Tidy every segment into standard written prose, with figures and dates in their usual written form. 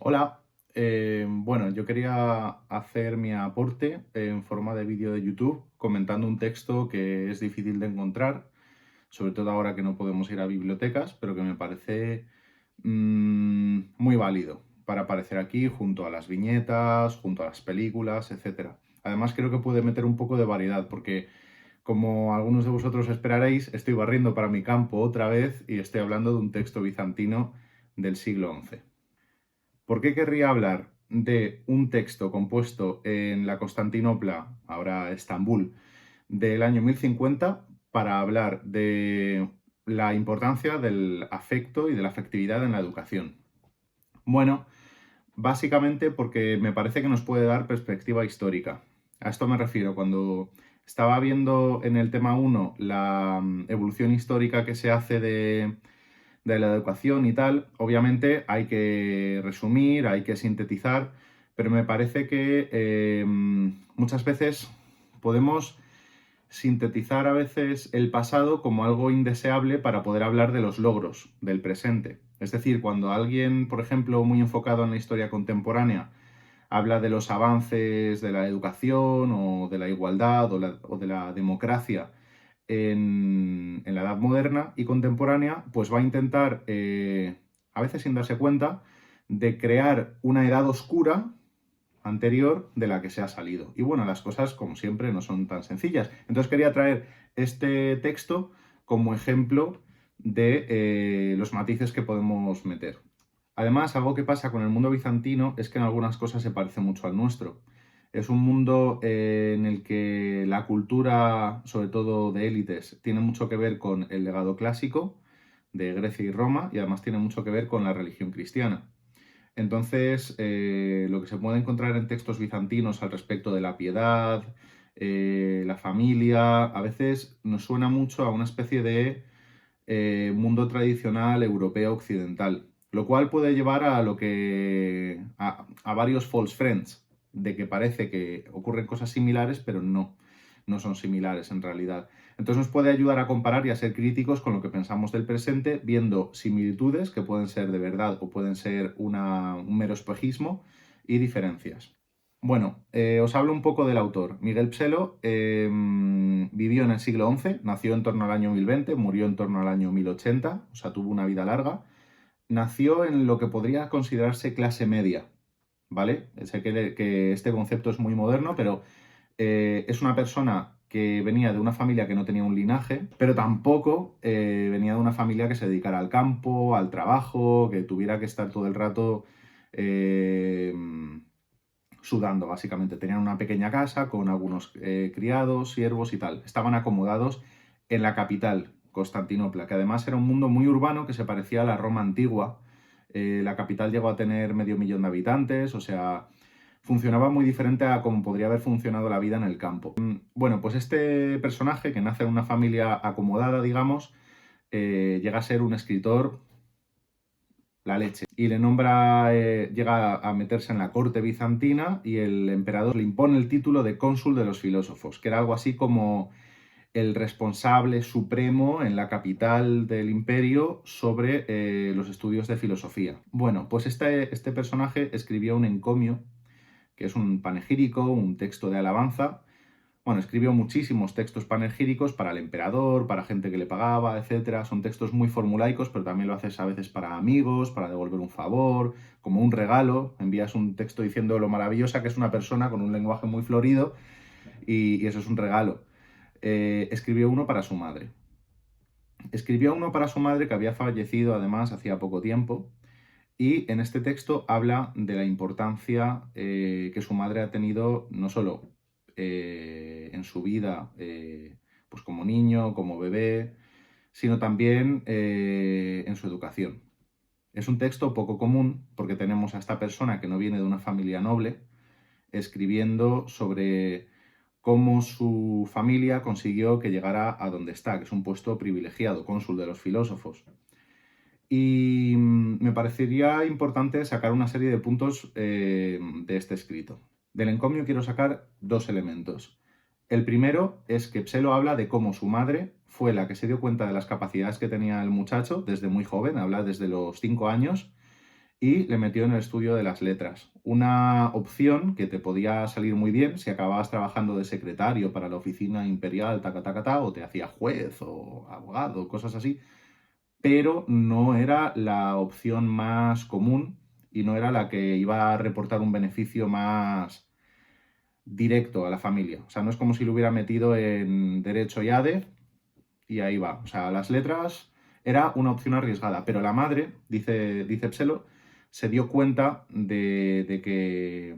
Hola, bueno, yo quería hacer mi aporte en forma de vídeo de YouTube comentando un texto que es difícil de encontrar, sobre todo ahora que no podemos ir a bibliotecas, pero que me parece muy válido para aparecer aquí junto a las viñetas, junto a las películas, etcétera. Además creo que puede meter un poco de variedad porque, como algunos de vosotros esperaréis, estoy barriendo para mi campo otra vez y estoy hablando de un texto bizantino del siglo XI. ¿Por qué querría hablar de un texto compuesto en la Constantinopla, ahora Estambul, del año 1050 para hablar de la importancia del afecto y de la afectividad en la educación? Bueno, básicamente porque me parece que nos puede dar perspectiva histórica. A esto me refiero cuando estaba viendo en el tema uno la evolución histórica que se hace de la educación y tal. Obviamente hay que resumir, hay que sintetizar, pero me parece que muchas veces podemos sintetizar a veces el pasado como algo indeseable para poder hablar de los logros del presente. Es decir, cuando alguien, por ejemplo, muy enfocado en la historia contemporánea, habla de los avances de la educación o de la igualdad o de la democracia en la edad moderna y contemporánea, pues va a intentar, a veces sin darse cuenta, de crear una edad oscura anterior de la que se ha salido. Y bueno, las cosas, como siempre, no son tan sencillas. Entonces quería traer este texto como ejemplo de los matices que podemos meter. Además, algo que pasa con el mundo bizantino es que en algunas cosas se parece mucho al nuestro. Es un mundo en el que la cultura, sobre todo de élites, tiene mucho que ver con el legado clásico de Grecia y Roma y además tiene mucho que ver con la religión cristiana. Entonces, lo que se puede encontrar en textos bizantinos al respecto de la piedad, la familia, a veces nos suena mucho a una especie de mundo tradicional europeo occidental, lo cual puede llevar a a varios false friends, de que parece que ocurren cosas similares, pero no son similares en realidad. Entonces nos puede ayudar a comparar y a ser críticos con lo que pensamos del presente, viendo similitudes que pueden ser de verdad o pueden ser un mero espejismo y diferencias. Bueno, os hablo un poco del autor. Miguel Pselo vivió en el siglo XI, nació en torno al año 1020, murió en torno al año 1080, o sea, tuvo una vida larga. Nació en lo que podría considerarse clase media, ¿vale? Sé que este concepto es muy moderno, pero es una persona que venía de una familia que no tenía un linaje, pero tampoco venía de una familia que se dedicara al campo, al trabajo, que tuviera que estar todo el rato eh, sudando, básicamente. Tenían una pequeña casa con algunos criados, siervos y tal. Estaban acomodados en la capital, Constantinopla, que además era un mundo muy urbano que se parecía a la Roma antigua. La capital llegó a tener medio millón de habitantes, o sea, funcionaba muy diferente a cómo podría haber funcionado la vida en el campo. Bueno, pues este personaje, que nace en una familia acomodada, digamos, llega a ser un escritor la leche. Y le nombra, llega a meterse en la corte bizantina y el emperador le impone el título de cónsul de los filósofos, que era algo así como el responsable supremo en la capital del imperio sobre los estudios de filosofía. Bueno, pues este personaje escribió un encomio, que es un panegírico, un texto de alabanza. Bueno, escribió muchísimos textos panegíricos para el emperador, para gente que le pagaba, etcétera. Son textos muy formulaicos, pero también lo haces a veces para amigos, para devolver un favor, como un regalo. Envías un texto diciendo lo maravillosa que es una persona con un lenguaje muy florido y eso es un regalo. Escribió uno para su madre. Escribió uno para su madre que había fallecido además hacía poco tiempo y en este texto habla de la importancia que su madre ha tenido no solo en su vida, pues como niño, como bebé, sino también en su educación. Es un texto poco común porque tenemos a esta persona que no viene de una familia noble escribiendo sobre cómo su familia consiguió que llegara a donde está, que es un puesto privilegiado, cónsul de los filósofos. Y me parecería importante sacar una serie de puntos de este escrito. Del encomio quiero sacar dos elementos. El primero es que Pselo habla de cómo su madre fue la que se dio cuenta de las capacidades que tenía el muchacho desde muy joven, habla desde los 5 años, y le metió en el estudio de las letras. Una opción que te podía salir muy bien si acababas trabajando de secretario para la oficina imperial, taca, taca, ta, o te hacía juez o abogado, cosas así, pero no era la opción más común y no era la que iba a reportar un beneficio más directo a la familia. O sea, no es como si lo hubiera metido en Derecho y ADE y ahí va. O sea, las letras era una opción arriesgada, pero la madre, dice Pselo, se dio cuenta de que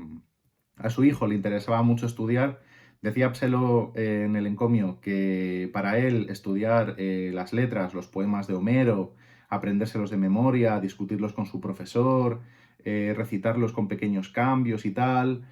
a su hijo le interesaba mucho estudiar. Decía Pselo en el encomio que para él estudiar las letras, los poemas de Homero, aprendérselos de memoria, discutirlos con su profesor, recitarlos con pequeños cambios y tal,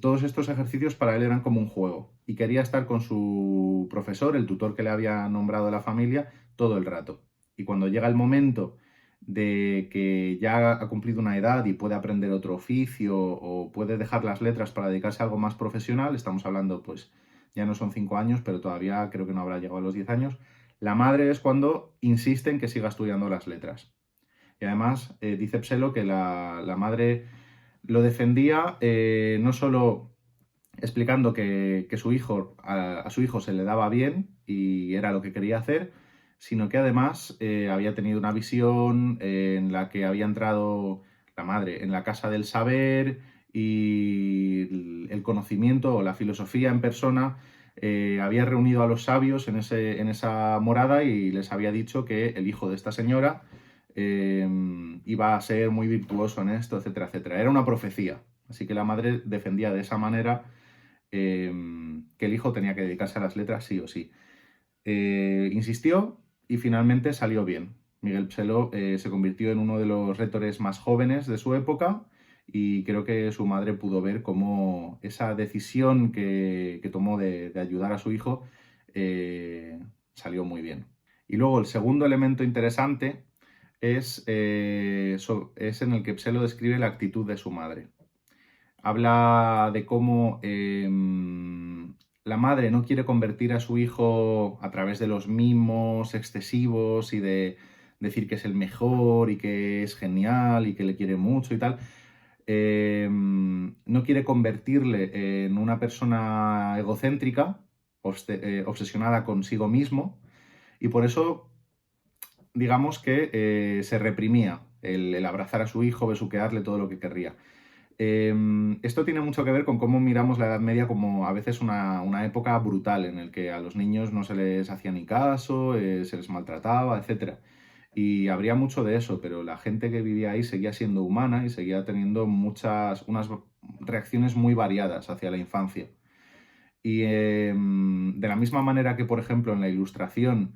todos estos ejercicios para él eran como un juego y quería estar con su profesor, el tutor que le había nombrado a la familia, todo el rato. Y cuando llega el momento de que ya ha cumplido una edad y puede aprender otro oficio o puede dejar las letras para dedicarse a algo más profesional, estamos hablando pues ya no son 5 años, pero todavía creo que no habrá llegado a los 10 años, la madre es cuando insiste en que siga estudiando las letras. Y además dice Pselo que la madre lo defendía no solo explicando que su hijo, a su hijo se le daba bien y era lo que quería hacer, sino que además había tenido una visión en la que había entrado la madre en la casa del saber y el conocimiento o la filosofía en persona. Había reunido a los sabios en esa morada y les había dicho que el hijo de esta señora iba a ser muy virtuoso en esto, etcétera, etcétera. Era una profecía. Así que la madre defendía de esa manera que el hijo tenía que dedicarse a las letras sí o sí. Insistió y finalmente salió bien. Miguel Pselo se convirtió en uno de los retores más jóvenes de su época y creo que su madre pudo ver cómo esa decisión que tomó de ayudar a su hijo salió muy bien. Y luego el segundo elemento interesante es en el que Pselo describe la actitud de su madre. Habla de cómo la madre no quiere convertir a su hijo a través de los mimos excesivos y de decir que es el mejor y que es genial y que le quiere mucho y tal. No quiere convertirle en una persona egocéntrica, obsesionada consigo mismo, y por eso digamos que se reprimía el abrazar a su hijo, besuquearle todo lo que querría. Esto tiene mucho que ver con cómo miramos la Edad Media como a veces una época brutal en el que a los niños no se les hacía ni caso, se les maltrataba, etc. Y habría mucho de eso, pero la gente que vivía ahí seguía siendo humana y seguía teniendo unas reacciones muy variadas hacia la infancia. Y de la misma manera que, por ejemplo, en la Ilustración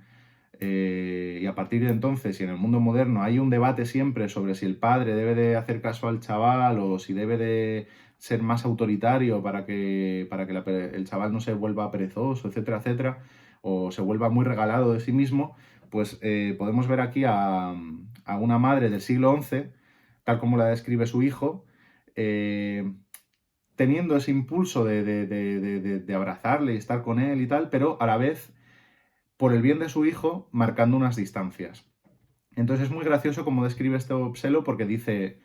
y a partir de entonces y en el mundo moderno hay un debate siempre sobre si el padre debe de hacer caso al chaval o si debe de ser más autoritario para que el chaval no se vuelva perezoso, etcétera, etcétera, o se vuelva muy regalado de sí mismo, pues podemos ver aquí a una madre del siglo XI, tal como la describe su hijo, eh, teniendo ese impulso de abrazarle y estar con él y tal, pero a la vez por el bien de su hijo, marcando unas distancias. Entonces es muy gracioso como describe este Pselo porque dice,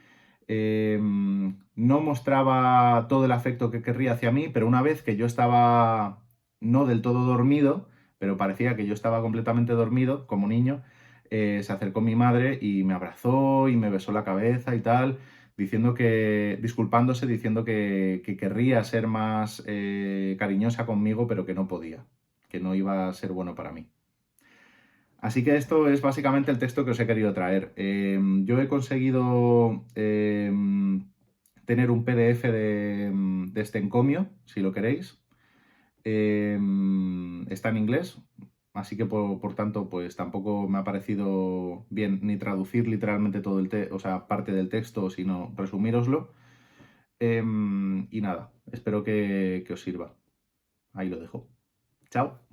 no mostraba todo el afecto que querría hacia mí, pero una vez que yo estaba no del todo dormido, pero parecía que yo estaba completamente dormido como niño, se acercó mi madre y me abrazó y me besó la cabeza y tal, disculpándose, diciendo que querría ser más cariñosa conmigo, pero que no podía, que no iba a ser bueno para mí. Así que esto es básicamente el texto que os he querido traer. Yo he conseguido tener un PDF de este encomio, si lo queréis. Está en inglés, así que por tanto, pues tampoco me ha parecido bien ni traducir literalmente todo o sea, parte del texto, sino resumíroslo. Y nada, espero que os sirva. Ahí lo dejo. Chao.